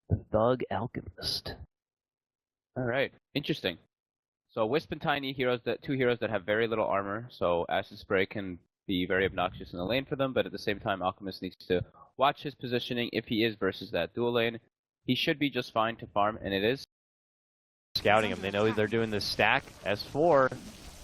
the Thug Alchemist. Alright, interesting. So Wisp and Tiny, two heroes that have very little armor, so Acid Spray can be very obnoxious in the lane for them, but at the same time Alchemist needs to watch his positioning if he is versus that dual lane. He should be just fine to farm, and it is. Scouting him, they know they're doing this stack. S4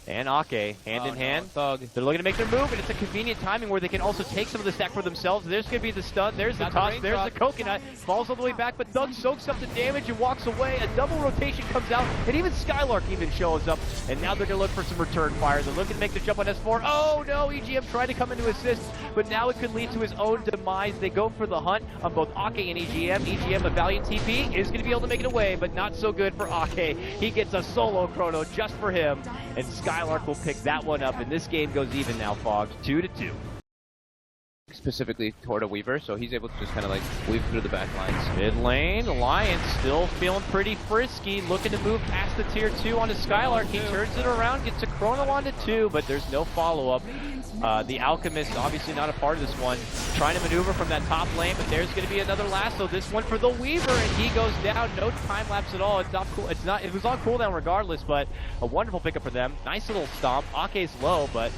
and Akke, hand in hand. Thug. They're looking to make their move, and it's a convenient timing where they can also take some of the stack for themselves. There's going to be the stun, there's the toss, there's the coconut. Falls all the way back, but Thug soaks up the damage and walks away. A double rotation comes out, and even SkyLark even shows up. And now they're going to look for some return fire. They're looking to make the jump on S4. Oh no, EGM tried to come in to assist, but now it could lead to his own demise. They go for the hunt on both Akke and EGM. EGM, a valiant TP, is going to be able to make it away, but not so good for Akke. He gets a solo chrono just for him, and SkyLark will pick that one up, and this game goes even now, Fogs, 2-2. Specifically toward a Weaver, so he's able to just kind of like weave through the back lines. Mid lane, Alliance still feeling pretty frisky, looking to move past the tier 2 onto SkyLark. He turns it around, gets a chrono onto 2, but there's no follow-up. The Alchemist, obviously not a part of this one, trying to maneuver from that top lane, but there's going to be another lasso. This one for the Weaver, and he goes down. No time lapse at all. It's not cool. It was on cooldown regardless, but a wonderful pickup for them. Nice little stomp. Akke's low, but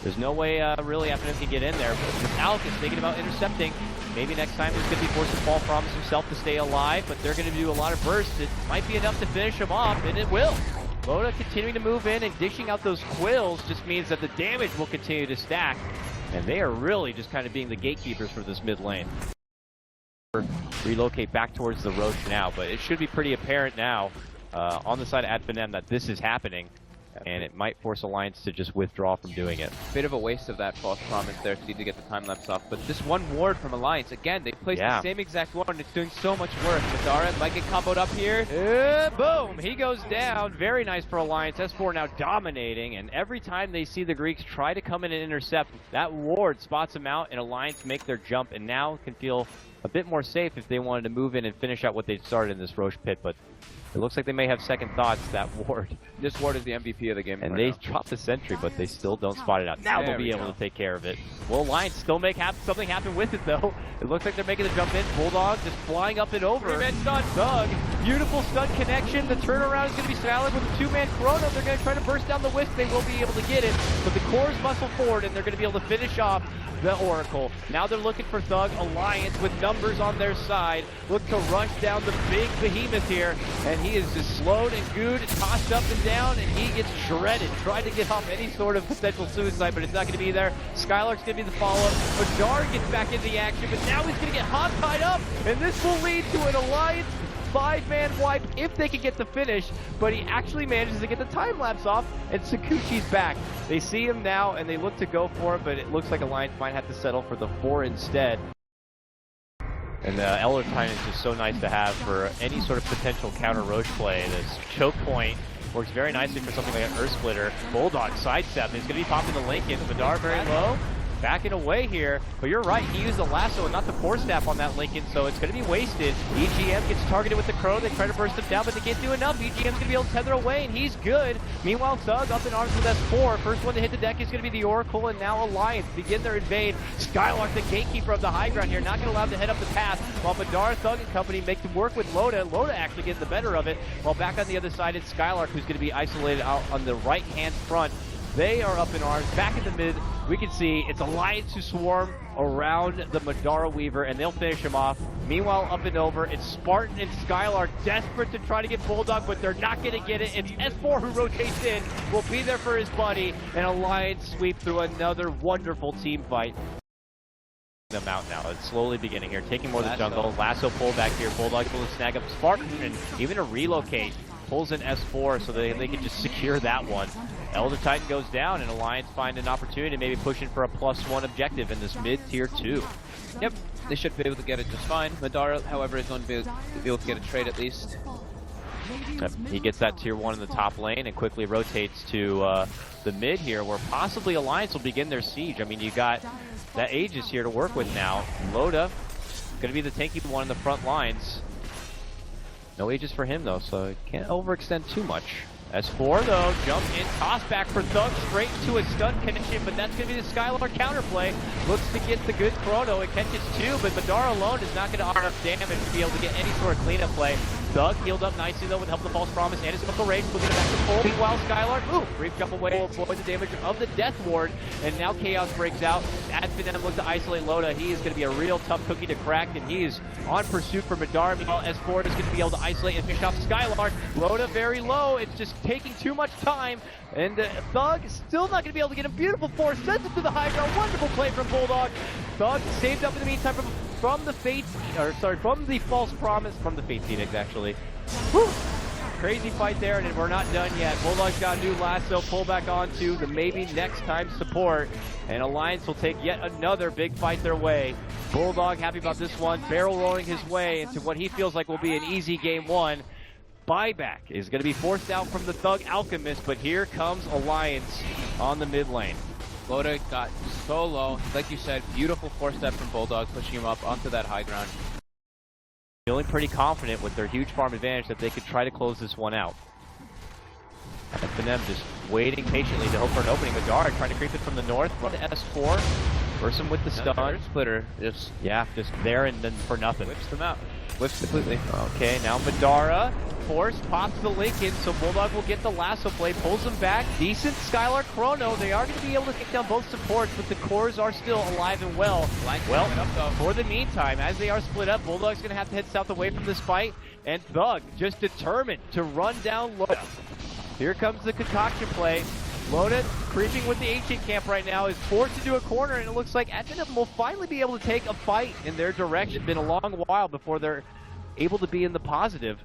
there's no way really Finem can get in there. But Alk is thinking about intercepting. Maybe next time he's going to be forced to fall, promise himself to stay alive, but they're going to do a lot of bursts. It might be enough to finish him off, and it will. Loda continuing to move in and dishing out those quills just means that the damage will continue to stack. And they are really just kind of being the gatekeepers for this mid lane. Relocate back towards the Roche now, but it should be pretty apparent now on the side of Finem that this is happening. And it might force Alliance to just withdraw from doing it. Bit of a waste of that false promise there to get the time lapse off. But this one ward from Alliance, again, they placed the same exact one, and it's doing so much work. Madara might get comboed up here. Boom! He goes down. Very nice for Alliance. S4 now dominating, and every time they see the Greeks try to come in and intercept, that ward spots them out, and Alliance make their jump, and now can feel a bit more safe if they wanted to move in and finish out what they started in this Roche pit, but it looks like they may have second thoughts, that ward. This ward is the MVP of the game. And right they now. drop the sentry, but they still don't spot it out. Now they'll be able to take care of it. Will Alliance still make something happen with it, though? It looks like they're making the jump in. Bulldog just flying up and over. Three-man stun. Thug. Beautiful stun connection. The turnaround is going to be solid with a two-man chrono. They're going to try to burst down the Wisp. They will be able to get it, but the cores muscle forward, and they're going to be able to finish off the Oracle. Now they're looking for Thug. Alliance with numbers on their side. Look to rush down the big behemoth here, and he is just slowed and gooed and tossed up and down, and he gets shredded. Tried to get off any sort of potential suicide, but it's not going to be there. SkyLark's going to be the follow-up. Madara gets back into the action, but now he's going to get hot tied up, and this will lead to an Alliance 5-man wipe if they can get the finish, but he actually manages to get the time lapse off, and Sakuchi's back. They see him now, and they look to go for it, but it looks like Alliance might have to settle for the 4 instead. And Elder Time is just so nice to have for any sort of potential counter Roche play. This choke point works very nicely for something like an Earth Splitter. Bulldog sidestep is going to be popping the Lincoln. Madara very low. Backing away here, but you're right, he used the lasso and not the force staff on that Lincoln, so it's going to be wasted. EGM gets targeted with the Crow, they try to burst him down, but they can't do enough. EGM's going to be able to tether away, and he's good. Meanwhile, Thug up in arms with S4. First one to hit the deck is going to be the Oracle, and now Alliance begin their invade. SkyLark, the gatekeeper of the high ground here, not going to allow him to head up the path, while Madara, Thug, and company make them work with Loda. Loda actually getting the better of it, while back on the other side, it's SkyLark who's going to be isolated out on the right-hand front. They are up in arms, back in the mid. We can see it's Alliance who swarm around the Madara Weaver, and they'll finish him off. Meanwhile, up and over, it's Spartan and SkyLark desperate to try to get Bulldog, but they're not going to get it. It's S4 who rotates in, will be there for his buddy, and Alliance sweep through another wonderful team fight. Them out now. It's slowly beginning here, taking more of the jungle. Lasso pull back here. Bulldog able to snag up Spartan, and even a relocate. Pulls in S4 so they can just secure that one. Elder Titan goes down, and Alliance find an opportunity to maybe push in for a +1 objective in this mid-tier 2. Yep, they should be able to get it just fine. Madara, however, is going to be able to get a trade at least. Yep. He gets that tier 1 in the top lane and quickly rotates to the mid here, where possibly Alliance will begin their siege. I mean, you got that Aegis here to work with now. Loda going to be the tanky one in the front lines. No Aegis for him though, so can't overextend too much. S4 though, jump in, toss back for Thug, straight into a stun connection, but that's going to be the SkyLark counterplay. Looks to get the good chrono, it catches 2, but Madara alone is not going to earn enough damage to be able to get any sort of cleanup play. Thug healed up nicely though with help of the False Promise and his Mythical Rage, moving it back to full. Meanwhile, SkyLark, brief jump away, will avoid the damage of the Death Ward, and now Chaos breaks out. Finem looks to isolate Loda. He is going to be a real tough cookie to crack, and he is on pursuit for Madara. Meanwhile, S4 is going to be able to isolate and finish off SkyLark. Loda very low, it's just taking too much time, and Thug is still not going to be able to get him. Beautiful force, sends him to the high ground. Wonderful play from Bulldog. Thug saved up in the meantime from the False Promise, from the Fate Phoenix actually. Whew. Crazy fight there, and we're not done yet. Bulldog's got a new lasso, pull back onto the maybe next time support, and Alliance will take yet another big fight their way. Bulldog happy about this one, barrel rolling his way into what he feels like will be an easy game 1. Buyback is going to be forced out from the Thug Alchemist, but here comes Alliance on the mid lane. Loda got so low. Like you said, beautiful 4-step from Bulldog, pushing him up onto that high ground. Feeling pretty confident with their huge farm advantage that they could try to close this one out. And Finem just waiting patiently to hope for an opening. Madara trying to creep it from the north, run to S4, burst him with the stun. Splitter, just there and then for nothing. Whips them out. Whips completely. Okay, now Madara, force, pops the link in, so Bulldog will get the lasso play, pulls him back. Decent SkyLark chrono. They are going to be able to take down both supports, but the cores are still alive and well. For the meantime, as they are split up, Bulldog's going to have to head south away from this fight, and Thug just determined to run down Loda. Here comes the concoction play. Loda, creeping with the ancient camp right now, is forced into a corner, and it looks like Finem will finally be able to take a fight in their direction. It's been a long while before they're able to be in the positive.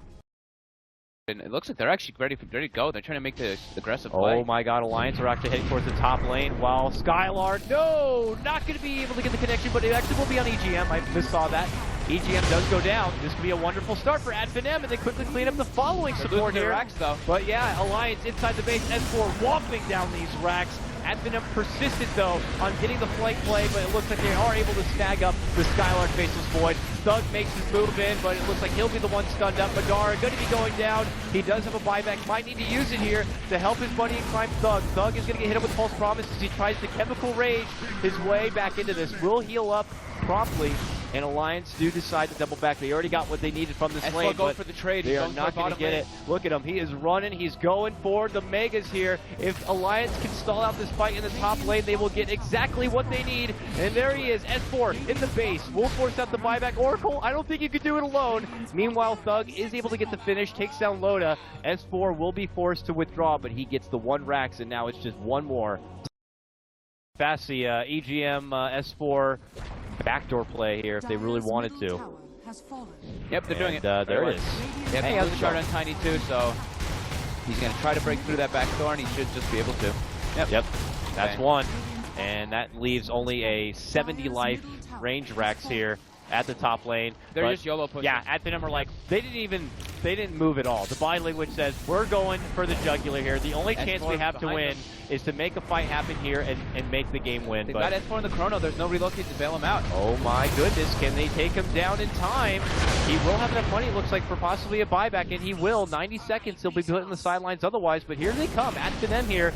And it looks like they're actually ready to go. They're trying to make the aggressive play. Oh my god, Alliance are actually heading towards the top lane, while SkyLark, no, not going to be able to get the connection, but it actually will be on EGM. I missaw that. EGM does go down. This could be a wonderful start for Finem, and they quickly clean up the following support here. Racks, though. But yeah, Alliance inside the base, S4 whopping down these racks. Finem persisted though on getting the flank play, but it looks like they are able to snag up the SkyLark Faceless Void. Thug makes his move in, but it looks like he'll be the one stunned up. Madara going to be going down. He does have a buyback, might need to use it here to help his buddy and climb Thug. Thug is going to get hit up with False Promise as he tries to Chemical Rage his way back into this. Will heal up promptly, and Alliance do decide to double back. They already got what they needed from this lane, going but for the trade. they are not going to get it. Look at him. He is running. He's going for the Megas here. If Alliance can stall out this fight in the top lane, they will get exactly what they need. And there he is, S4 in the base. Will force out the buyback. Oracle, I don't think you could do it alone. Meanwhile, Thug is able to get the finish, takes down Loda. S4 will be forced to withdraw, but he gets the 1 Rax, and now it's just one more. Fast the EGM S4 backdoor play here if they really wanted to. Yep, they're doing it. There it is. Yep, he has the shard on Tiny too, so he's going to try to break through that back door, and he should just be able to. Yep. That's one. And that leaves only a 70 life range Rax here at the top lane. They're just YOLO pushing. Yeah, Finem are like, they didn't move at all. The body language says, we're going for the jugular here. The only chance we have to win is to make a fight happen here and make the game win. They've got S4 in the chrono. There's no relocate to bail him out. Oh my goodness, can they take him down in time? He will have enough money, it looks like, for possibly a buyback, and he will. 90 seconds, he'll be put in the sidelines otherwise, but here they come. Finem here.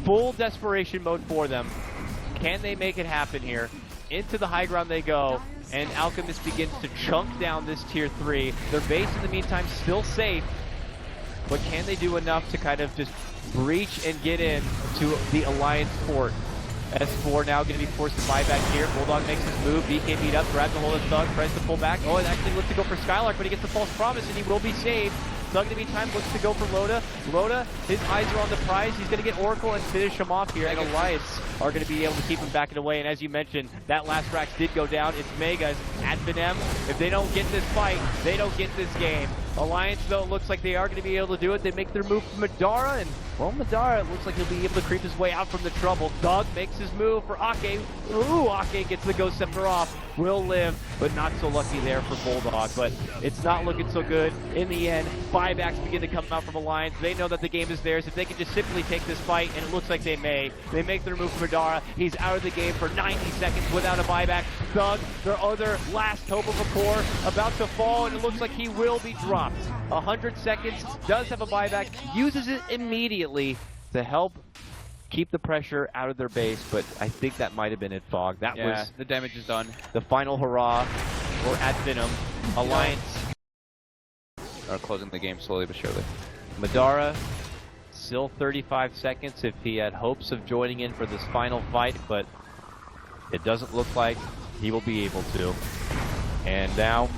Full desperation mode for them. Can they make it happen here? Into the high ground they go, and Alchemist begins to chunk down this tier 3. Their base in the meantime still safe, but can they do enough to kind of just breach and get in to the Alliance fort? S4 now going to be forced to buy back here. Bulldog makes his move. BK beat up, grabs a hold of Thug, tries to pull back. Oh, it actually looks to go for SkyLark, but he gets the False Promise, and he will be saved. Thug in the meantime looks to go for Loda. Loda, his eyes are on the prize. He's going to get Oracle and finish him off here. And Alliance are going to be able to keep him backing away. And as you mentioned, that last Rax did go down. It's Megas at Finem. If they don't get this fight, they don't get this game. Alliance, though, looks like they are going to be able to do it. They make their move for Madara, and, well, Madara, it looks like he'll be able to creep his way out from the trouble. Thug makes his move for Akke. Ooh, Akke gets the Ghost Scepter off. Will live, but not so lucky there for Bulldog. But it's not looking so good. In the end, buybacks begin to come out from Alliance. They know that the game is theirs. If they can just simply take this fight, and it looks like they may, they make their move for Madara. He's out of the game for 90 seconds without a buyback. Thug, their other last hope of a core, about to fall, and it looks like he will be dropped. 100 seconds, does have a buyback, uses it immediately to help keep the pressure out of their base, but I think that might have been it, Fog. That was the damage is done. the final hurrah for Finem. Alliance Are closing the game slowly but surely. Madara, still 35 seconds if he had hopes of joining in for this final fight, but it doesn't look like he will be able to. And now,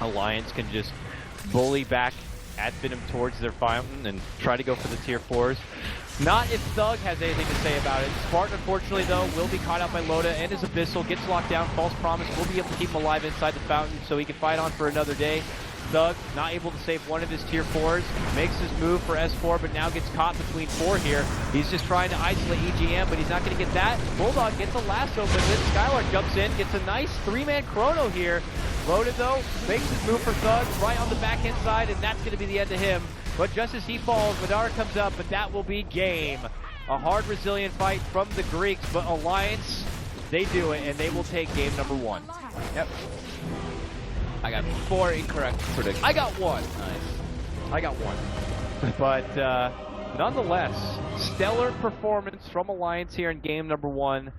Alliance can just bully back Finem towards their fountain and try to go for the tier 4s. Not if Thug has anything to say about it. Spartan, unfortunately, though, will be caught out by Loda and his Abyssal. Gets locked down. False Promise will be able to keep him alive inside the fountain so he can fight on for another day. Thug, not able to save one of his tier 4s. Makes his move for S4, but now gets caught between 4 here. He's just trying to isolate EGM, but he's not going to get that. Bulldog gets a lasso, but then SkyLark jumps in. Gets a nice 3-man chrono here. Loda, though, makes his move for Thug right on the backhand side, and that's going to be the end of him. But just as he falls, Madara comes up, but that will be game. A hard, resilient fight from the Greeks, but Alliance, they do it, and they will take game number 1. Yep. I got 4 incorrect predictions. I got 1. Nice. I got 1. But nonetheless, stellar performance from Alliance here in game number 1.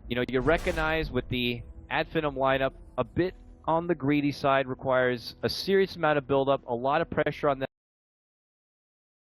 You know, you recognize with the Finem lineup, a bit on the greedy side, requires a serious amount of build-up, a lot of pressure on them.